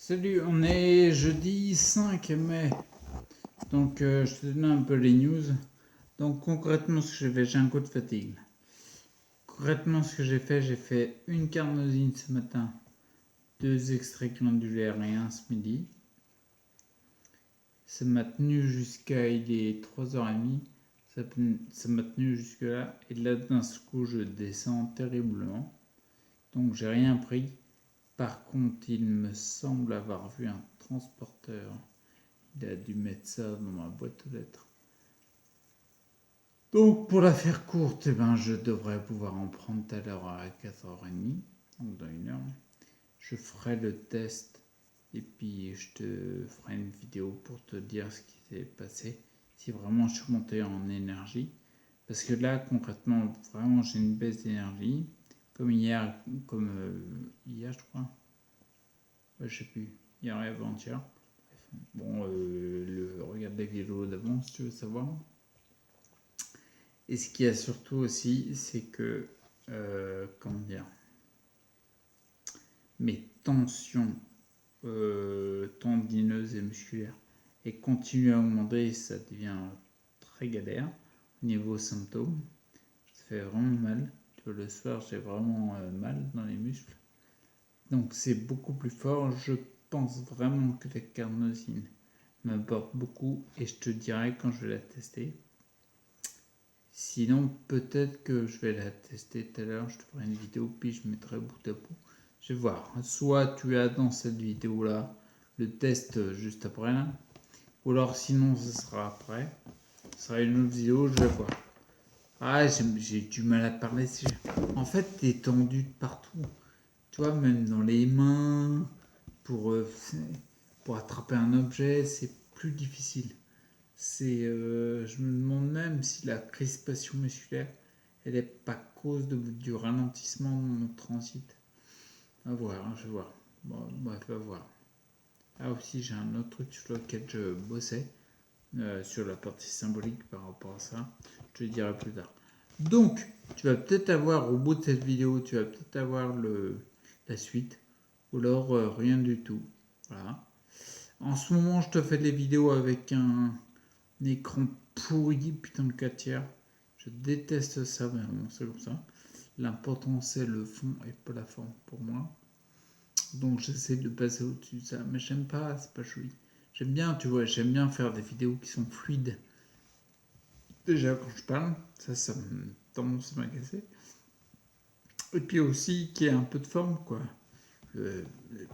Salut, on est jeudi 5 mai. Donc je te donne un peu les news. Donc concrètement ce que j'ai fait, j'ai un coup de fatigue. Concrètement ce que j'ai fait une carnosine ce matin, deux extraits glandulaires et un ce midi. Ça m'a tenu jusqu'à, il est 3h30. Ça m'a tenu jusque là. Et là d'un coup je descends terriblement. Donc j'ai rien pris. Par contre il me semble avoir vu un transporteur. Il a dû mettre ça dans ma boîte aux lettres. Donc pour la faire courte, je devrais pouvoir en prendre tout à l'heure à 4h30, donc dans une heure. Je ferai le test et puis je te ferai une vidéo pour te dire ce qui s'est passé, si vraiment je suis monté en énergie. Parce que là, concrètement, vraiment j'ai une baisse d'énergie, comme hier, hier je crois, ouais, je sais plus, hier et avant-hier. Bon, regarde les vidéos d'avant si tu veux savoir. Et ce qu'il y a surtout aussi, c'est que, comment dire, mes tensions tendineuses et musculaires et continuent à augmenter et ça devient très galère au niveau symptômes. Ça fait vraiment mal. Le soir, j'ai vraiment mal dans les muscles. Donc c'est beaucoup plus fort. Je pense vraiment que la carnosine m'apporte beaucoup et je te dirai quand je vais la tester. Sinon, peut-être que je vais la tester tout à l'heure. Je te ferai une vidéo, puis je mettrai bout à bout. Je vais voir. Soit tu as dans cette vidéo-là le test juste après là, ou alors sinon ce sera après. Ce sera une autre vidéo, je vais voir. Ah, j'ai du mal à parler. En fait, t'es tendu de partout. Tu vois, même dans les mains, pour, euh, pour attraper un objet, c'est plus difficile. Je me demande même si la crispation musculaire, elle n'est pas cause du ralentissement de mon transit. À voir, hein, je vais voir. Bon, bref, à voir. Ah aussi, j'ai un autre truc sur lequel je bossais, sur la partie symbolique par rapport à ça. Je te le dirai plus tard. Donc, tu vas peut-être avoir, au bout de cette vidéo, tu vas peut-être avoir la suite, ou alors rien du tout. Voilà. En ce moment, je te fais des vidéos avec un écran pourri, putain de 4 tiers. Je déteste ça, mais bon, c'est comme ça. L'important, c'est le fond et pas la forme pour moi. Donc, j'essaie de passer au-dessus de ça. Mais j'aime pas, c'est pas joli. J'aime bien, tu vois, j'aime bien faire des vidéos qui sont fluides. Déjà, quand je parle, ça me tendance à m'agacer. Et puis aussi, qu'il y ait un peu de forme, quoi. Le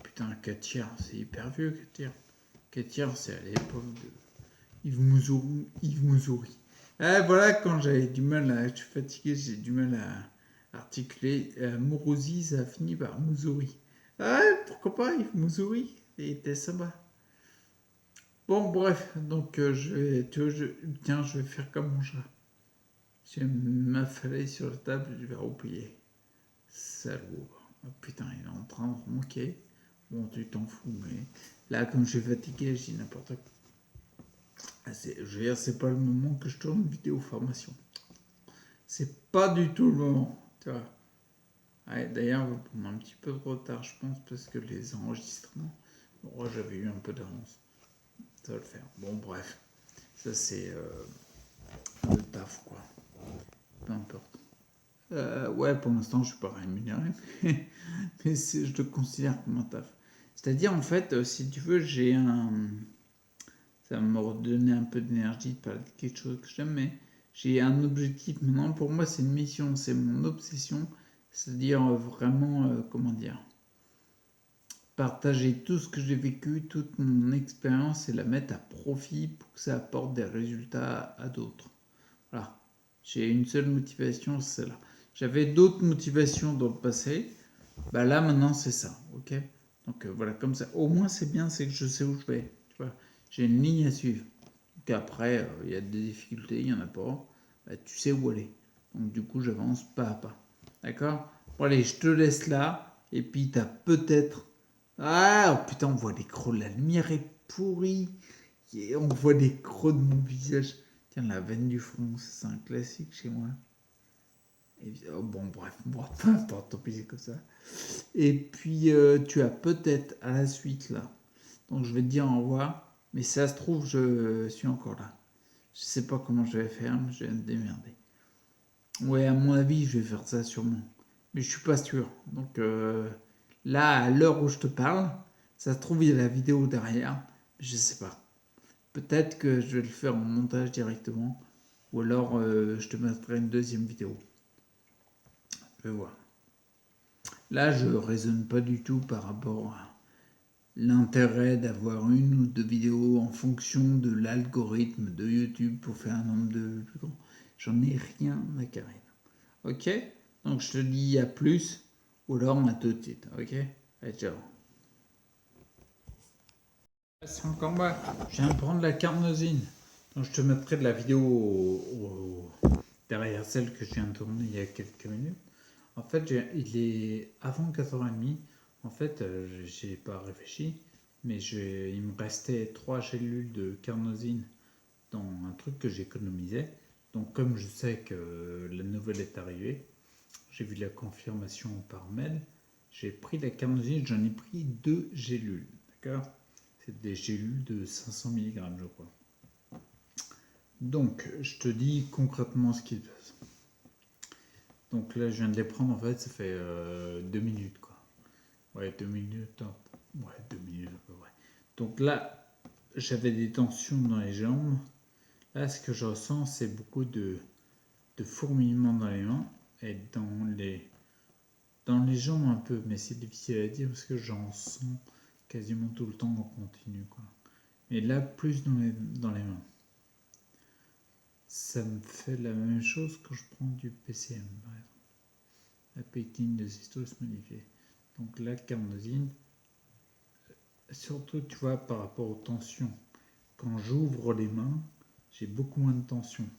putain, 4 tiers, c'est hyper vieux, 4 tiers. 4 tiers, c'est à l'époque de Yves Mouzouri. Ah, voilà, quand j'avais du mal à. Je suis fatigué, j'ai du mal à articuler. Mourouzi, ça a fini par Mouzouri. Ah, pourquoi pas Yves Mouzouri? Il était sympa. Bon, bref, donc je vais. Tiens, je vais faire comme mon chat. Je vais m'affaler sur la table et je vais replier. Salaud. Oh, putain, il est en train de ronquer. Bon, tu t'en fous, mais là, comme je suis fatigué, je dis n'importe quoi. Je veux dire, c'est pas le moment que je tourne une vidéo formation. C'est pas du tout le moment, tu vois. Ouais, d'ailleurs, on va prendre un petit peu de retard, je pense, parce que les enregistrements, bon, j'avais eu un peu d'avance. Ça va le faire. Bon, bref, ça c'est le taf, quoi. Peu importe. Ouais, pour l'instant, je suis pas rémunéré, mais je le considère comme un taf. C'est-à-dire, en fait, si tu veux, j'ai un. Ça va me redonner un peu d'énergie de parler de quelque chose que j'aime, mais j'ai un objectif maintenant. Pour moi, c'est une mission, c'est mon obsession. C'est-à-dire vraiment, comment dire, partager tout ce que j'ai vécu, toute mon expérience et la mettre à profit pour que ça apporte des résultats à d'autres. Voilà. J'ai une seule motivation, c'est celle-là. J'avais d'autres motivations dans le passé. Bah là, maintenant, c'est ça. Ok. Donc voilà, comme ça. Au moins, c'est bien, c'est que je sais où je vais. Tu vois, j'ai une ligne à suivre. Donc après, il y a des difficultés, il y en a pas. Bah, tu sais où aller. Donc du coup, j'avance pas à pas. D'accord. Bon, allez, je te laisse là. Et puis, t'as peut-être. Ah, oh, putain, on voit les crocs. La lumière est pourrie. Et on voit les crocs de mon visage. Tiens, la veine du front, c'est un classique chez moi. Et, oh, bon, bref, bon, peu importe, tant pis, c'est comme ça. Et puis, tu as peut-être à la suite, là, Donc je vais te dire au revoir. Mais si ça se trouve, je suis encore là. Je sais pas comment je vais faire, mais je vais me démerder. Ouais, à mon avis, je vais faire ça sûrement. Mais je suis pas sûr. Donc là, à l'heure où je te parle, ça se trouve, il y a la vidéo derrière. Je sais pas. Peut-être que je vais le faire en montage directement. Ou alors je te mettrai une deuxième vidéo. Je vais voir. Là, je raisonne pas du tout par rapport à l'intérêt d'avoir une ou deux vidéos en fonction de l'algorithme de YouTube pour faire un nombre de vues plus grand. J'en ai rien à carrer. Ok? Donc je te dis à plus ou alors à tout de suite. Ok? Allez, ciao. C'est encore bas. Je viens de prendre la carnosine. Donc je te mettrai de la vidéo derrière celle que je viens de tourner il y a quelques minutes. En fait, il est avant 4h30. En fait, j'ai pas réfléchi, mais il me restait 3 gélules de carnosine dans un truc que j'économisais. Donc, comme je sais que la nouvelle est arrivée, j'ai vu la confirmation par mail. J'ai pris la carnosine, j'en ai pris 2 gélules. D'accord? C'est des gélules de 500 mg, je crois. Donc, je te dis concrètement ce qu'il passe. Donc là, je viens de les prendre, en fait, ça fait 2 minutes, quoi. Ouais, 2 minutes, hein. Ouais, 2 minutes à peu près. Donc là, j'avais des tensions dans les jambes. Là, ce que je ressens, c'est beaucoup de fourmillement dans les mains et dans les jambes un peu. Mais c'est difficile à dire parce que j'en sens quasiment tout le temps en continu, quoi. Mais là, plus dans les mains. Ça me fait la même chose quand je prends du PCM, par exemple. La pectine de cystose modifiée. Donc la carnosine, surtout, tu vois, par rapport aux tensions. Quand j'ouvre les mains, j'ai beaucoup moins de tensions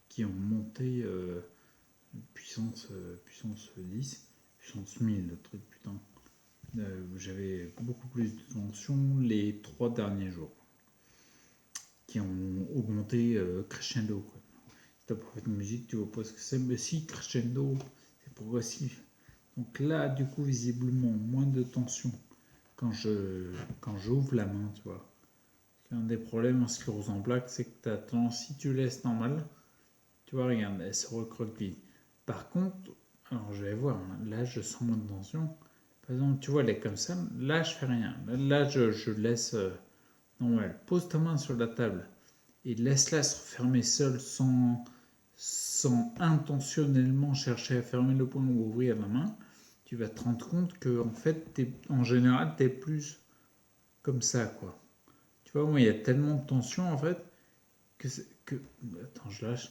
qui ont monté puissance 10, puissance 1000, le truc, putain. J'avais beaucoup plus de tensions les 3 derniers jours qui ont augmenté crescendo, quoi. Si t'as pas fait de musique, tu vois pas ce que c'est, mais si, crescendo, c'est progressif. Donc là, du coup, visiblement, moins de tension quand j'ouvre la main, tu vois. Un des problèmes en sclérose en plaques, c'est que t'as tendance, si tu laisses normal, tu vois, regarde, elle se recroqueville. Par contre, alors je vais voir, hein, là je sens moins de tension. Par exemple, tu vois, elle est comme ça, là je fais rien. Là je laisse normal. Pose ta main sur la table et laisse-la se refermer seule sans intentionnellement chercher à fermer le poing ou ouvrir la main. Tu vas te rendre compte que en fait, en général, tu es plus comme ça, quoi. Tu vois, moi, il y a tellement de tension, en fait, que... Attends, je lâche.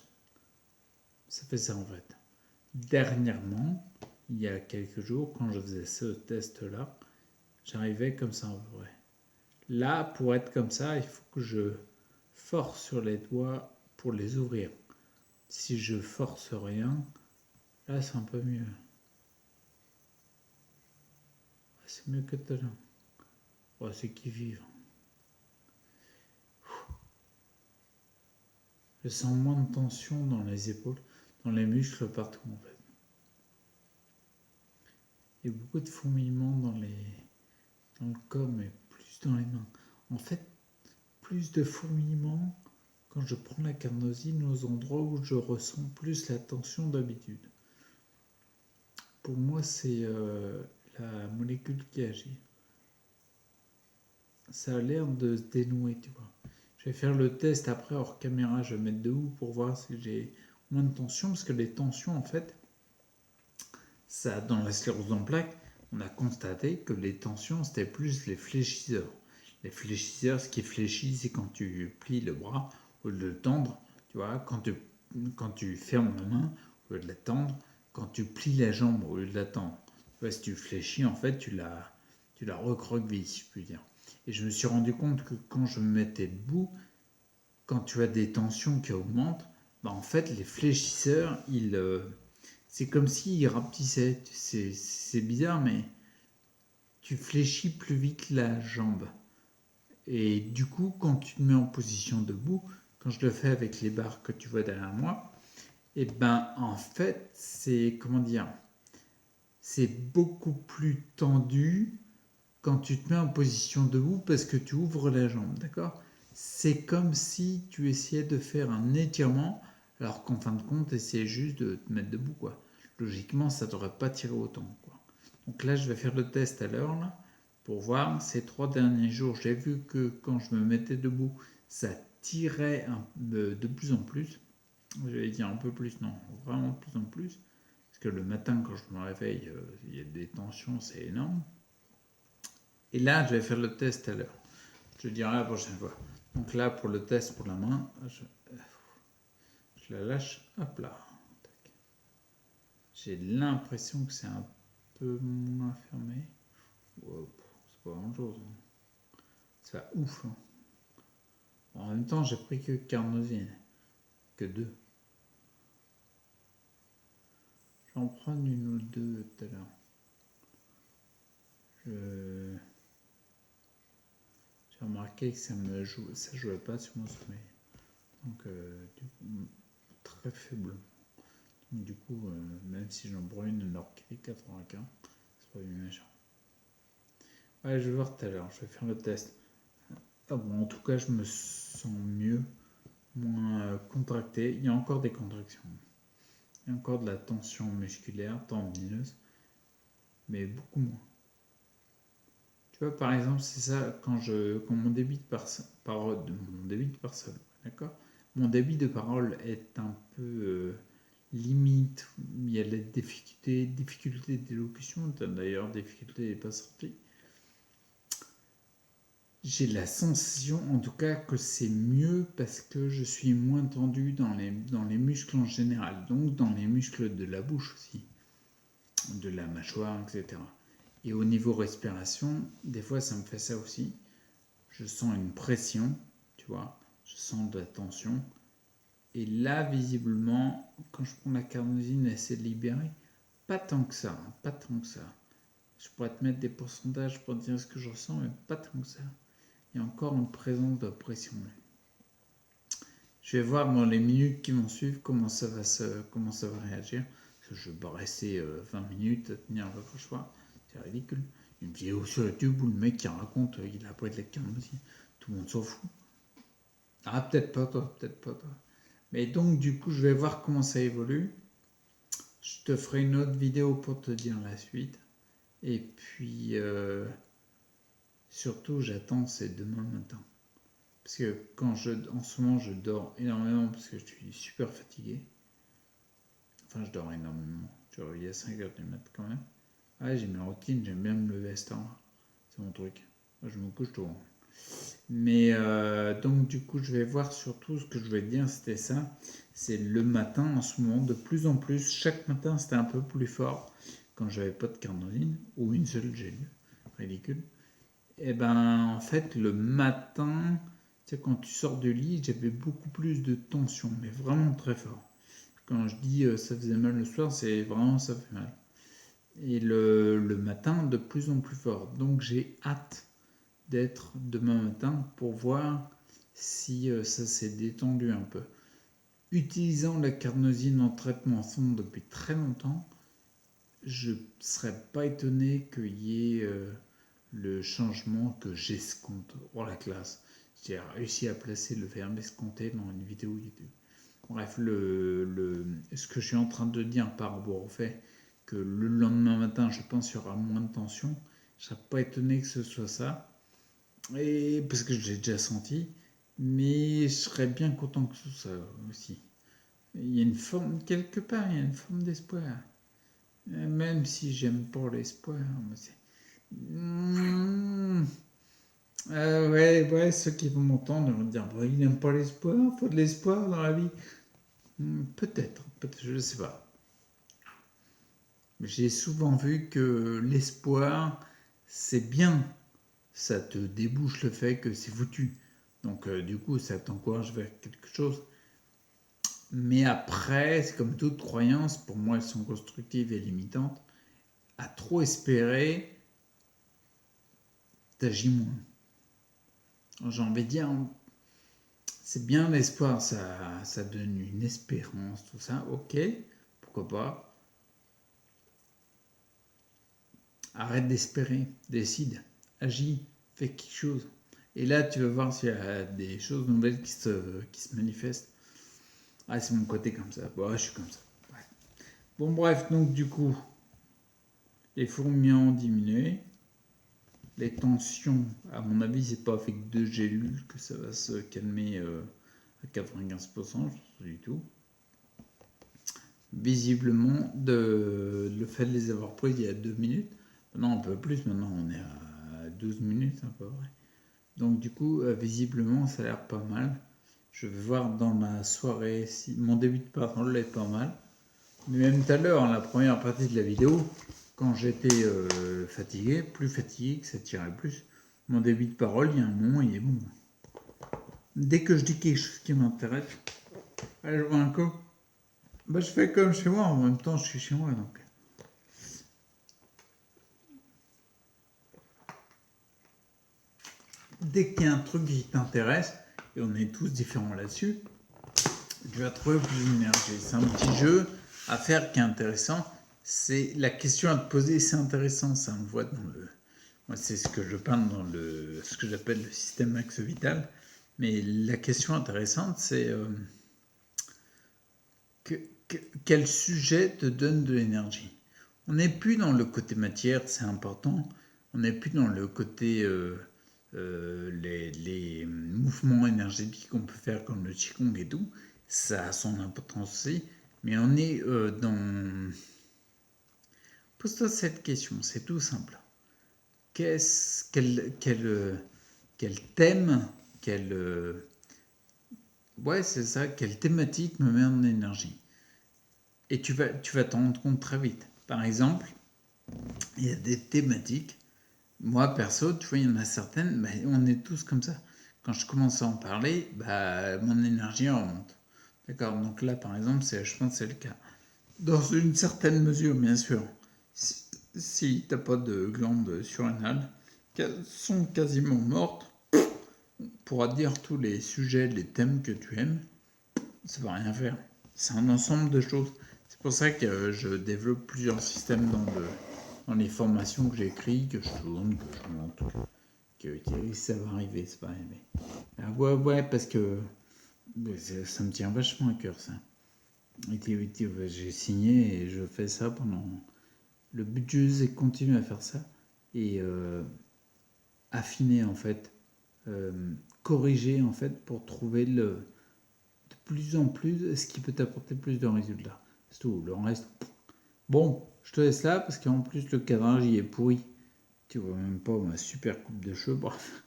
Ça fait ça, en fait. Dernièrement, il y a quelques jours, quand je faisais ce test-là, j'arrivais comme ça, en vrai. Là, pour être comme ça, il faut que je force sur les doigts pour les ouvrir. Si je force rien, là, c'est un peu mieux. C'est mieux que tout à l'heure. Ouais, c'est qui vive. Je sens moins de tension dans les épaules, dans les muscles, partout, en fait. Il y a beaucoup de fourmillements dans le corps, mais plus dans les mains. En fait, plus de fourmillements quand je prends la carnosine aux endroits où je ressens plus la tension d'habitude. Pour moi, c'est la molécule qui agit. Ça a l'air de se dénouer, tu vois. Je vais faire le test après hors caméra, je vais mettre debout pour voir si j'ai moins de tension, parce que les tensions, en fait, ça, dans la sclérose en plaques, on a constaté que les tensions, c'était plus les fléchisseurs. Les fléchisseurs, ce qui fléchit, c'est quand tu plies le bras, au lieu de le tendre, tu vois, quand tu fermes la main, au lieu de la tendre, quand tu plies la jambe, au lieu de la tendre. Tu vois, si tu fléchis, en fait, tu la recroquevilles, si je puis dire. Et je me suis rendu compte que quand je me mettais debout, quand tu as des tensions qui augmentent, bah en fait, les fléchisseurs, c'est comme s'ils rapetissaient. C'est bizarre, mais tu fléchis plus vite la jambe. Et du coup, quand tu te mets en position debout, quand je le fais avec les barres que tu vois derrière moi, et ben en fait, c'est comment dire, c'est beaucoup plus tendu quand tu te mets en position debout parce que tu ouvres la jambe, d'accord? C'est comme si tu essayais de faire un étirement, alors qu'en fin de compte, essayais juste de te mettre debout, quoi. Logiquement, ça t'aurait pas tiré autant, quoi. Donc là, je vais faire le test à l'heure, là, pour voir. Ces 3 derniers jours, j'ai vu que quand je me mettais debout, ça tirait de plus en plus. Je vais dire un peu plus, non, vraiment de plus en plus. Parce que le matin, quand je me réveille, il y a des tensions, c'est énorme. Et là, je vais faire le test à l'heure. Je dirai la prochaine fois. Donc là, pour le test pour la main, je la lâche. Hop là. J'ai l'impression que c'est un peu moins fermé. Wow, c'est pas grand chose. C'est pas ouf. Hein. En même temps, j'ai pris que carnosine. Que 2. J'en prends une ou deux tout à l'heure. J'ai remarqué que ça jouait pas sur mon sommeil. Donc, du coup, très faible. Donc, du coup, même si j'en prends une alors qu'il est 95, c'est pas du méchant. Ouais, je vais voir tout à l'heure, je vais faire le test. Ah bon, en tout cas, je me sens mieux, moins contracté. Il y a encore des contractions. Il y a encore de la tension musculaire, tendineuse, mais beaucoup moins. Tu vois, par exemple, c'est ça, quand mon débit de parole, mon débit de parole, d'accord? Mon débit de parole est un peu limite. Il y a des difficultés d'élocution, d'ailleurs, difficultés n'est pas sortie. J'ai la sensation, en tout cas, que c'est mieux parce que je suis moins tendu dans les muscles en général, donc dans les muscles de la bouche aussi, de la mâchoire, etc. Et au niveau respiration, des fois, ça me fait ça aussi. Je sens une pression, tu vois, je sens de la tension. Et là, visiblement, quand je prends la carnosine, elle s'est libérée. Pas tant que ça, hein, pas tant que ça. Je pourrais te mettre des pourcentages pour dire ce que je ressens, mais pas tant que ça. Il y a encore une présence de pression. Je vais voir dans les minutes qui vont suivre comment ça va réagir. Parce que je vais pas rester 20 minutes à tenir le choix. C'est ridicule. Une vidéo sur YouTube où le mec qui raconte il a pas de la carnosine. Tout le monde s'en fout. Ah, peut-être pas toi, peut-être pas toi. Mais donc, du coup, je vais voir comment ça évolue. Je te ferai une autre vidéo pour te dire la suite. Et puis, surtout, j'attends, c'est demain matin. Parce que en ce moment, je dors énormément parce que je suis super fatigué. Enfin, je dors énormément. Je réveille à 5h du mat quand même. Ah, j'ai mes routines, j'aime bien me lever à cette heure. C'est mon truc. Moi, je me couche tôt. Mais donc, du coup, je vais voir surtout ce que je vais te dire, c'était ça. C'est le matin en ce moment, de plus en plus. Chaque matin, c'était un peu plus fort quand j'avais pas de carnosine ou une seule gélule. Ridicule. Et ben, en fait, le matin, tu sais, quand tu sors du lit, j'avais beaucoup plus de tension, mais vraiment très fort. Quand je dis ça faisait mal le soir, c'est vraiment ça fait mal. Et le matin, de plus en plus fort. Donc j'ai hâte d'être demain matin pour voir si ça s'est détendu un peu. Utilisant la carnosine en traitement son depuis très longtemps, je ne serais pas étonné qu'il y ait le changement que j'escompte. Oh la classe! J'ai réussi à placer le verbe escompté dans une vidéo YouTube. Bref, ce que je suis en train de dire par rapport au fait que le lendemain matin, je pense qu'il y aura moins de tension, je ne serais pas étonné que ce soit ça. Et parce que je l'ai déjà senti, mais je serais bien content que ce soit aussi. Il y a une forme, quelque part, il y a une forme d'espoir. Même si j'aime pas l'espoir. Mmh. Ouais, ceux qui vont m'entendre vont dire bah, il n'aime pas l'espoir, il faut de l'espoir dans la vie. Peut-être, je ne sais pas. J'ai souvent vu que l'espoir, c'est bien. Ça te débouche le fait que c'est foutu. Donc, du coup, ça t'encourage vers quelque chose. Mais après, c'est comme toute croyance, pour moi, elles sont constructives et limitantes. À trop espérer, t'agis moins. J'ai envie de dire, c'est bien l'espoir, ça donne une espérance, tout ça, ok, pourquoi pas. Arrête d'espérer, décide, agis, fais quelque chose. Et là, tu vas voir s'il y a des choses nouvelles qui se manifestent. Ah, c'est mon côté comme ça. Bon, je suis comme ça. Ouais. Bon, bref, donc du coup, les fourmis ont diminué. Les tensions, à mon avis, c'est pas avec 2 gélules que ça va se calmer à 95%, je pense pas du tout. Visiblement, le fait de les avoir prises il y a 2 minutes, maintenant un peu plus, maintenant on est à 12 minutes à peu près. Donc du coup, visiblement, ça a l'air pas mal. Je vais voir dans la soirée si mon début de parole est pas mal. Mais même tout à l'heure, la première partie de la vidéo, quand j'étais fatigué, plus fatigué, que ça tirait plus, mon début de parole, il y a un moment, il est bon. Dès que je dis quelque chose qui m'intéresse, allez, je vois un coup. Bah, je fais comme chez moi, en même temps, je suis chez moi, donc. Dès qu'il y a un truc qui t'intéresse, et on est tous différents là-dessus, tu vas trouver plus d'énergie. C'est un petit jeu à faire qui est intéressant. C'est la question à te poser, c'est intéressant, ça on le voit dans le. Moi, c'est ce que je parle dans ce que j'appelle le système Axe Vital. Mais la question intéressante, c'est que, quel sujet te donne de l'énergie. On n'est plus dans le côté matière, c'est important. On n'est plus dans le côté les mouvements énergétiques qu'on peut faire comme le Qigong et tout. Ça a son importance aussi. Mais on est dans... Pose-toi cette question, c'est tout simple. Quel thème, ouais, c'est ça, quelle thématique me met en énergie. Et tu vas t'en rendre compte très vite. Par exemple, il y a des thématiques. Moi, perso, tu vois, il y en a certaines, bah, on est tous comme ça. Quand je commence à en parler, bah, mon énergie remonte. D'accord. Donc là, par exemple, je pense que c'est le cas. Dans une certaine mesure, bien sûr. Si tu n'as pas de glandes surrénales, qu'elles sont quasiment mortes, on pourra dire tous les sujets, les thèmes que tu aimes, ça va rien faire. C'est un ensemble de choses. C'est pour ça que je développe plusieurs systèmes dans les formations que j'écris, que je tourne, que je monte, que ça va arriver, ça va arriver. Ah ouais, parce que ça me tient vachement à cœur, ça. J'ai signé et je fais ça pendant... Le but du jeu, c'est de continuer à faire ça et affiner, en fait, corriger, en fait, pour trouver de plus en plus ce qui peut t'apporter plus de résultats. C'est tout, le reste... Bon, je te laisse là parce qu'en plus le cadrage il est pourri. Tu vois même pas ma super coupe de cheveux. Bref,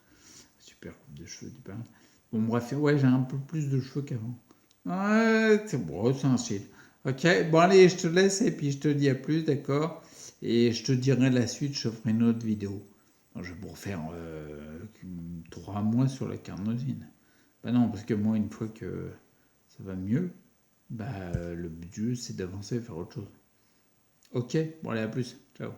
super coupe de cheveux, tu parles. Bon, bref, ouais, j'ai un peu plus de cheveux qu'avant. Ouais, c'est bon, c'est un style. Ok, bon, allez, je te laisse et puis je te dis à plus, d'accord? Et je te dirai la suite, je ferai une autre vidéo. Je vais pour faire 3 mois sur la carnosine. Bah non, parce que moi, une fois que ça va mieux, bah le but du jeu, c'est d'avancer et faire autre chose. Ok, bon allez, à plus. Ciao.